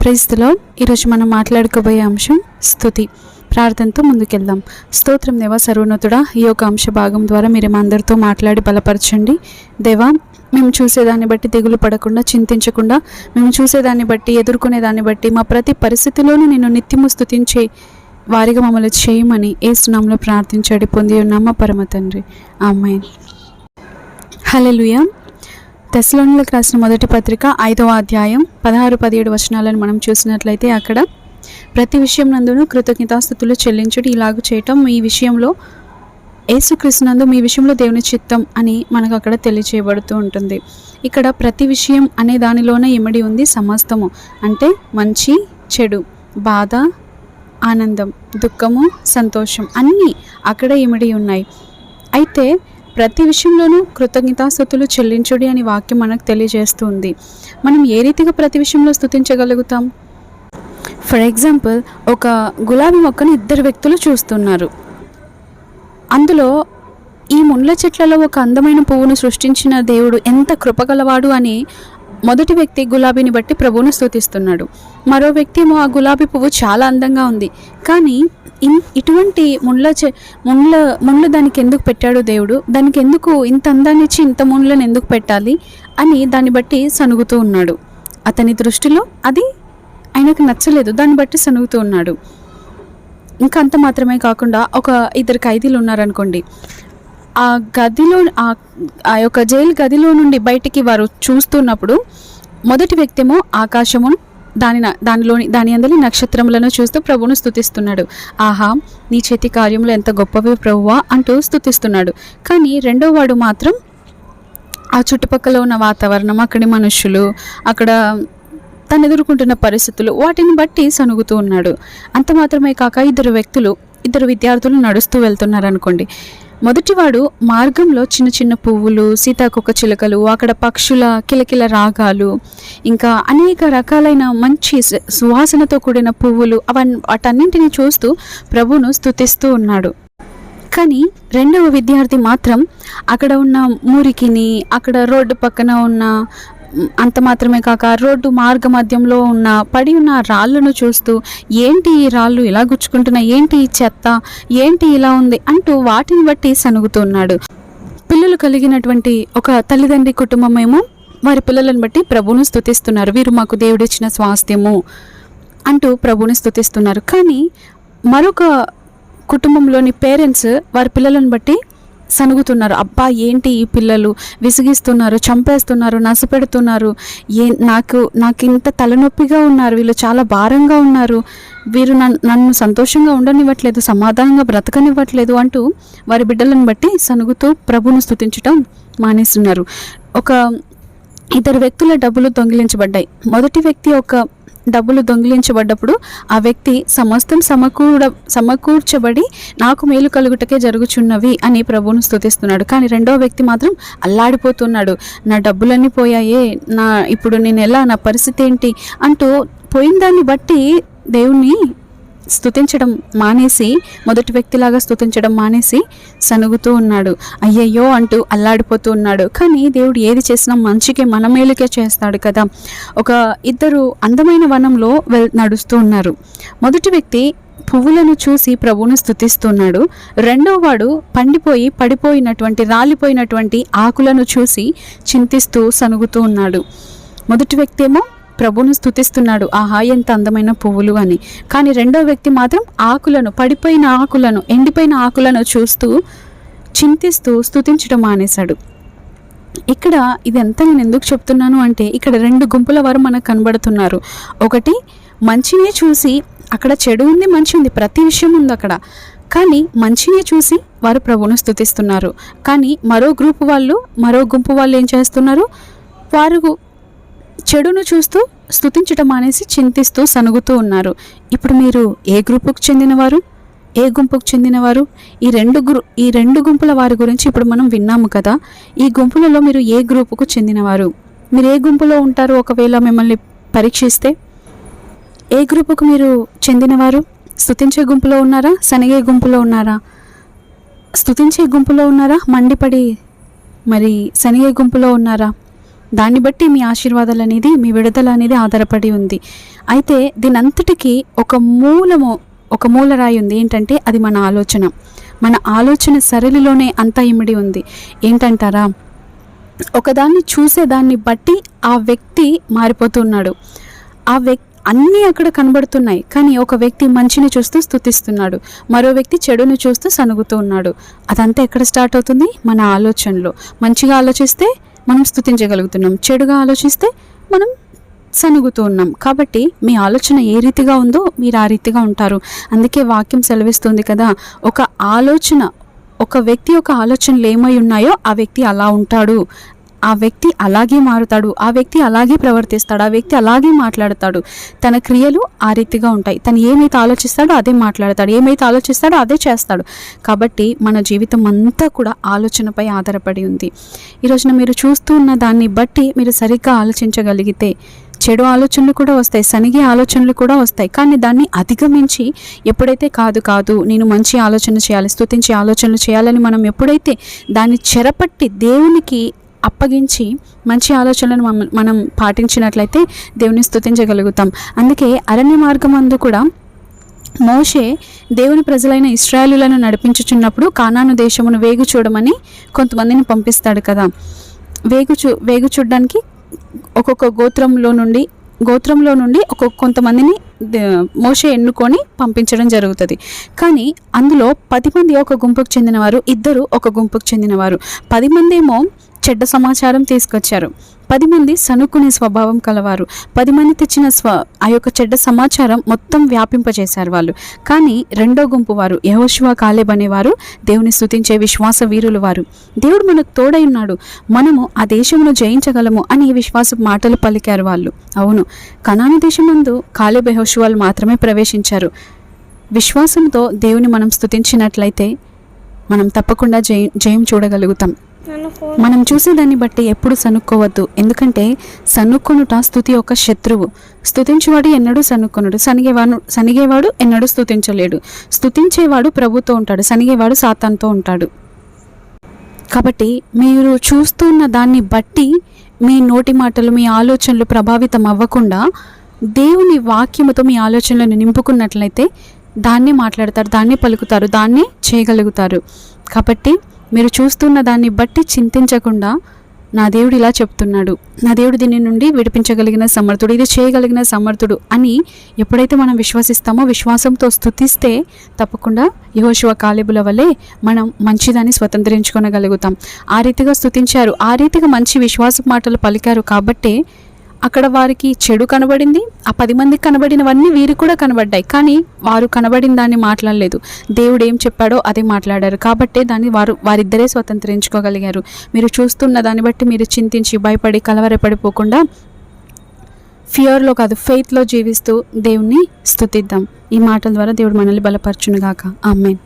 Praise the lord. ఈరోజు మనం మాట్లాడుకోబోయే అంశం స్తుతి. ప్రార్థనతో ముందుకెళ్దాం. స్తోత్రం దేవా సర్వోన్నతుడా, ఈ యొక్క అంశ భాగం ద్వారా మీరు మా అందరితో మాట్లాడి బలపరచండి. దేవా, మేము చూసేదాన్ని బట్టి దిగులు పడకుండా, చింతించకుండా, మేము చూసేదాన్ని బట్టి, ఎదుర్కొనేదాన్ని బట్టి మా ప్రతి పరిస్థితిలోనూ నిన్ను నిత్యము స్తుతించే వారిగా మమ్మల్ని చేయమని యేసు నామములో ప్రార్థించాడు పొంది ఉన్నామా పరమ తండ్రి. ఆమేన్. హల్లెలూయా. తెస్సలోనియులకు రాసిన మొదటి పత్రిక 5వ అధ్యాయం 16-17 వచనాలను మనం చూసినట్లయితే అక్కడ ప్రతి విషయం నందును కృతజ్ఞతాస్తుతులు చెల్లించుడి, ఇలాగ చేయటం మీ విషయంలో యేసుక్రీస్తునందు మీ విషయంలో దేవుని చిత్తం అని మనకు అక్కడ తెలియచేయబడుతూ ఉంటుంది. ఇక్కడ ప్రతి విషయం అనే దానిలోనే ఇమిడి ఉంది సమస్తము. అంటే మంచి చెడు, బాధ, ఆనందం, దుఃఖము, సంతోషం అన్నీ అక్కడే ఇమిడి ఉన్నాయి. అయితే ప్రతి విషయంలోనూ కృతజ్ఞతాస్తుతులు చెల్లించుడి అని వాక్యం మనకు తెలియజేస్తుంది. మనం ఏ రీతిగా ప్రతి విషయంలో స్తుతించగలుగుతాం? ఫర్ ఎగ్జాంపుల్, ఒక గులాబీ మొక్కను 2 వ్యక్తులు చూస్తున్నారు. అందులో ఈ ముళ్ళ చెట్లలో ఒక అందమైన పువ్వును సృష్టించిన దేవుడు ఎంత కృపగలవాడు అని మొదటి వ్యక్తి గులాబీని బట్టి ప్రభువును స్తుతిస్తున్నాడు. మరో వ్యక్తి ఏమో ఆ గులాబీ పువ్వు చాలా అందంగా ఉంది, కానీ ఇటువంటి ముళ్ళు దానికి ఎందుకు పెట్టాడు దేవుడు, దానికి ఎందుకు ఇంత అందాన్ని ఇచ్చి ఇంత ముళ్ళను ఎందుకు పెట్టాలి అని దాన్ని బట్టి సనుగుతూ ఉన్నాడు. అతని దృష్టిలో అది ఆయనకు నచ్చలేదు, దాన్ని బట్టి సనుగుతూ ఉన్నాడు. ఇంకా అంత మాత్రమే కాకుండా ఒక 2 ఖైదీలు ఉన్నారనుకోండి. ఆ గదిలో ఆ యొక్క జైలు గదిలో నుండి బయటికి వారు చూస్తున్నప్పుడు మొదటి వ్యక్తి ఏమో ఆకాశమును దాని అందరి నక్షత్రములను చూస్తూ ప్రభువును స్తుతిస్తున్నాడు. ఆహా, నీ చేతి కార్యములు ఎంత గొప్పవి ప్రభువా అంటూ స్తుతిస్తున్నాడు. కానీ రెండో వాడు మాత్రం ఆ చుట్టుపక్కల ఉన్న వాతావరణం, అక్కడి మనుషులు, అక్కడ తను ఎదుర్కొంటున్న పరిస్థితులు, వాటిని బట్టి సనుగుతూ ఉన్నాడు. అంత మాత్రమే కాక 2 విద్యార్థులు నడుస్తూ వెళ్తున్నారు అనుకోండి. మొదటివాడు మార్గంలో చిన్న చిన్న పువ్వులు, సీతాకొక చిలుకలు, అక్కడ పక్షుల కిలకిల రాగాలు, ఇంకా అనేక రకాలైన మంచి సువాసనతో కూడిన పువ్వులు, వాటన్నింటినీ చూస్తూ ప్రభువును స్తుతిస్తూ ఉన్నాడు. కానీ రెండవ విద్యార్థి మాత్రం అక్కడ ఉన్న మురికిని, అక్కడ రోడ్డు పక్కన ఉన్న, అంత మాత్రమే కాక రోడ్డు మార్గ మధ్యంలో పడి ఉన్న రాళ్ళను చూస్తూ, ఏంటి ఈ రాళ్ళు ఇలా గుచ్చుకుంటున్నాయి, ఏంటి ఈ చెత్త, ఏంటి ఇలా ఉంది అంటూ వాటిని బట్టి సనుగుతున్నాడు. పిల్లలు కలిగినటువంటి ఒక తల్లిదండ్రి కుటుంబం ఏమో వారి పిల్లలను బట్టి ప్రభువును స్తుతిస్తున్నారు. వీరు మాకు దేవుడిచ్చిన స్వాస్థ్యము అంటూ ప్రభువుని స్తుతిస్తున్నారు. కానీ మరొక కుటుంబంలోని పేరెంట్స్ వారి పిల్లలను బట్టి సనుగుతున్నారు. అబ్బా, ఏంటి ఈ పిల్లలు విసిగిస్తున్నారు, చంపేస్తున్నారు, నసపెడుతున్నారు, నాకు ఇంత తలనొప్పిగా ఉన్నారు, వీళ్ళు చాలా భారంగా ఉన్నారు, వీరు నన్ను సంతోషంగా ఉండనివ్వట్లేదు, సమాధానంగా బ్రతకనివ్వట్లేదు అంటూ వారి బిడ్డలను బట్టి సనుగుతూ ప్రభువును స్తుతించటం మానేస్తున్నారు. ఒక 2 వ్యక్తుల డబ్బులు దొంగిలించబడ్డాయి. మొదటి వ్యక్తి డబ్బులు దొంగిలించబడ్డప్పుడు ఆ వ్యక్తి సమస్తం సమకూర్చబడి నాకు మేలు కలుగుటకే జరుగుచున్నవి అని ప్రభువును స్తుతిస్తున్నాడు. కానీ రెండో వ్యక్తి మాత్రం అల్లాడిపోతున్నాడు. నా డబ్బులన్నీ పోయాయే, ఇప్పుడు నేను ఎలా, నా పరిస్థితి ఏంటి అంటూ పోయిన దాన్ని బట్టి దేవుణ్ణి స్తుతించడం మానేసి, మొదటి వ్యక్తిలాగా స్తుతించడం మానేసి సనుగుతూ ఉన్నాడు. అయ్యయ్యో అంటూ అల్లాడిపోతూ ఉన్నాడు. కానీ దేవుడు ఏది చేసినా మంచికే, మన మేలుకే చేస్తాడు కదా. ఒక 2 అందమైన వనంలో నడుస్తూ ఉన్నారు. మొదటి వ్యక్తి పువ్వులను చూసి ప్రభువును స్తుతిస్తున్నాడు. రెండో వాడు పడిపోయినటువంటి రాలిపోయినటువంటి ఆకులను చూసి చింతిస్తూ సనుగుతూ ఉన్నాడు. మొదటి వ్యక్తి ఏమో ప్రభువును స్తుతిస్తున్నాడు, ఆహా ఎంత అందమైన పువ్వులు అని. కానీ రెండో వ్యక్తి మాత్రం పడిపోయిన ఆకులను, ఎండిపోయిన ఆకులను చూస్తూ చింతిస్తూ స్తుతించడం మానేశాడు. ఇక్కడ ఇదంతా నేను ఎందుకు చెప్తున్నాను అంటే, ఇక్కడ 2 గుంపుల వారు మనకు కనబడుతున్నారు. ఒకటి మంచినే చూసి, అక్కడ చెడు ఉంది, మంచి ఉంది, ప్రతి విషయం ఉంది అక్కడ, కానీ మంచినే చూసి వారు ప్రభువును స్తుతిస్తున్నారు. కానీ మరో గుంపు వాళ్ళు ఏం చేస్తున్నారు? వారు చెడును చూస్తూ స్తుతించడం మానేసి చింతిస్తూ సనుగుతూ ఉన్నారు. ఇప్పుడు మీరు ఏ గ్రూపుకు చెందినవారు, ఏ గుంపుకు చెందినవారు? ఈ రెండు గుంపుల వారి గురించి ఇప్పుడు మనం విన్నాము కదా. ఈ గుంపులలో మీరు ఏ గ్రూపుకు చెందినవారు? మీరు ఏ గుంపులో ఉంటారు? ఒకవేళ మిమ్మల్ని పరీక్షిస్తే ఏ గ్రూపుకు మీరు చెందినవారు? స్తుతించే గుంపులో ఉన్నారా, సనిగే గుంపులో ఉన్నారా? స్తుతించే గుంపులో ఉన్నారా, మండిపడి మరి సనిగే గుంపులో ఉన్నారా? దాన్ని బట్టి మీ ఆశీర్వాదాలు అనేది, మీ విడుదల అనేది ఆధారపడి ఉంది. అయితే దీని అంతటికీ ఒక మూలరాయి ఉంది. ఏంటంటే అది మన ఆలోచన. మన ఆలోచన సరళిలోనే అంతా ఇమిడి ఉంది. ఏంటంటారా, ఒకదాన్ని చూసేదాన్ని బట్టి ఆ వ్యక్తి మారిపోతున్నాడు. అన్నీ అక్కడ కనబడుతున్నాయి, కానీ ఒక వ్యక్తి మంచిని చూస్తూ స్తుతిస్తున్నాడు, మరో వ్యక్తి చెడుని చూస్తూ సనుగుతూ ఉన్నాడు. అదంతా ఎక్కడ స్టార్ట్ అవుతుంది? మన ఆలోచనలో. మంచిగా ఆలోచిస్తే మనం స్తుతించగలుగుతున్నాం, చెడుగా ఆలోచిస్తే మనం సనుగుతూ ఉన్నాం. కాబట్టి మీ ఆలోచన ఏ రీతిగా ఉందో మీరు ఆ రీతిగా ఉంటారు. అందుకే వాక్యం సెలవిస్తుంది కదా, ఒక వ్యక్తి యొక్క ఆలోచనలు ఏమై ఉన్నాయో ఆ వ్యక్తి అలా ఉంటాడు, ఆ వ్యక్తి అలాగే మారుతాడు, ఆ వ్యక్తి అలాగే ప్రవర్తిస్తాడు, ఆ వ్యక్తి అలాగే మాట్లాడతాడు. తన క్రియలు ఆ రీతిగా ఉంటాయి. తను ఏమైతే ఆలోచిస్తాడో అదే మాట్లాడతాడు, ఏమైతే ఆలోచిస్తాడో అదే చేస్తాడు. కాబట్టి మన జీవితం అంతా కూడా ఆలోచనపై ఆధారపడి ఉంది. ఈరోజున మీరు చూస్తూ ఉన్న దాన్ని బట్టి మీరు సరిగ్గా ఆలోచించగలిగితే చెడు ఆలోచనలు కూడా వస్తాయి, సనిగే ఆలోచనలు కూడా వస్తాయి. కానీ దాన్ని అధిగమించి ఎప్పుడైతే కాదు నేను మంచి ఆలోచన చేయాలి, స్తుతించే ఆలోచనలు చేయాలని మనం ఎప్పుడైతే దాన్ని చెరపట్టి దేవునికి అప్పగించి మంచి ఆలోచనలను మనం పాటించినట్లయితే దేవుని స్తుతించగలుగుతాం. అందుకే అరణ్య మార్గమందు కూడా మోషే దేవుని ప్రజలైన ఇశ్రాయేలులను నడిపించుచున్నప్పుడు కానాను దేశమును వేగు చూడమని కొంతమందిని పంపిస్తాడు కదా. వేగు చూడడానికి ఒక్కొక్క గోత్రంలో నుండి కొంతమందిని మోషే ఎన్నుకొని పంపించడం జరుగుతుంది. కానీ అందులో 10 మంది ఒక గుంపుకు చెందినవారు, 2 ఒక గుంపుకు చెందినవారు. 10 మంది ఏమో చెడ్డ సమాచారం తీసుకొచ్చారు, 10 మంది సనుక్కునే స్వభావం కలవారు. 10 మంది తెచ్చిన ఆ యొక్క చెడ్డ సమాచారం మొత్తం వ్యాపింపజేశారు వాళ్ళు. కానీ రెండో గుంపు వారు, యెహోషువ, కాలేబ్ అనేవారు దేవుని స్తుతించే విశ్వాస వీరులు వారు. దేవుడు మనకు తోడై ఉన్నాడు, మనము ఆ దేశమును జయించగలము అని విశ్వాస మాటలు పలికారు వాళ్ళు. అవును, కనాను దేశమందు కాలేబ్, యెహోషువలు మాత్రమే ప్రవేశించారు. విశ్వాసంతో దేవుని మనం స్తుతించినట్లయితే మనం తప్పకుండా జయం చూడగలుగుతాం. మనం చూసేదాన్ని బట్టి ఎప్పుడు సనుక్కోవద్దు. ఎందుకంటే సనుక్కొనుట స్తుతి యొక్క శత్రువు. స్తుతించేవాడు ఎన్నడూ సనుక్కొనుడు, సనిగేవాడు ఎన్నడూ స్తుతించలేడు. స్తుతించేవాడు ప్రభుతో ఉంటాడు, సనిగేవాడు సాతానుతో ఉంటాడు. కాబట్టి మీరు చూస్తున్న దాన్ని బట్టి మీ నోటి మాటలు, మీ ఆలోచనలు ప్రభావితం అవ్వకుండా దేవుని వాక్యముతో మీ ఆలోచనలను నింపుకున్నట్లయితే దాన్నే మాట్లాడతారు, దాన్నే పలుకుతారు, దాన్నే చేయగలుగుతారు. కాబట్టి మీరు చూస్తున్న దాన్ని బట్టి చింతించకుండా నా దేవుడు ఇలా చెప్తున్నాడు, నా దేవుడు దీని నుండి విడిపించగలిగిన సమర్థుడు, ఇది చేయగలిగిన సమర్థుడు అని ఎప్పుడైతే మనం విశ్వసిస్తామో, విశ్వాసంతో స్తుతిస్తే తప్పకుండా యెహోషువ, కాలేబుల వలె మనం మంచిదాన్ని స్వతంత్రించుకోగలుగుతాం. ఆ రీతిగా స్తుతించారు, ఆ రీతిగా మంచి విశ్వాస మాటలు పలికారు. కాబట్టే అక్కడ వారికి చెడు కనబడింది, ఆ 10 మందికి కనబడినవన్నీ వీరికి కూడా కనబడ్డాయి. కానీ వారు కనబడిన దాన్ని మాట్లాడలేదు, దేవుడు ఏం చెప్పాడో అదే మాట్లాడారు. కాబట్టే దాన్ని వారిద్దరే స్వతంత్రించుకోగలిగారు. మీరు చూస్తున్న దాన్ని బట్టి మీరు చింతించి భయపడి కలవరపడిపోకుండా ఫియర్లో కాదు, ఫెయిత్లో జీవిస్తూ దేవుణ్ణి స్తుతిద్దాం. ఈ మాటల ద్వారా దేవుడు మనల్ని బలపరచునుగాక. ఆమేన్.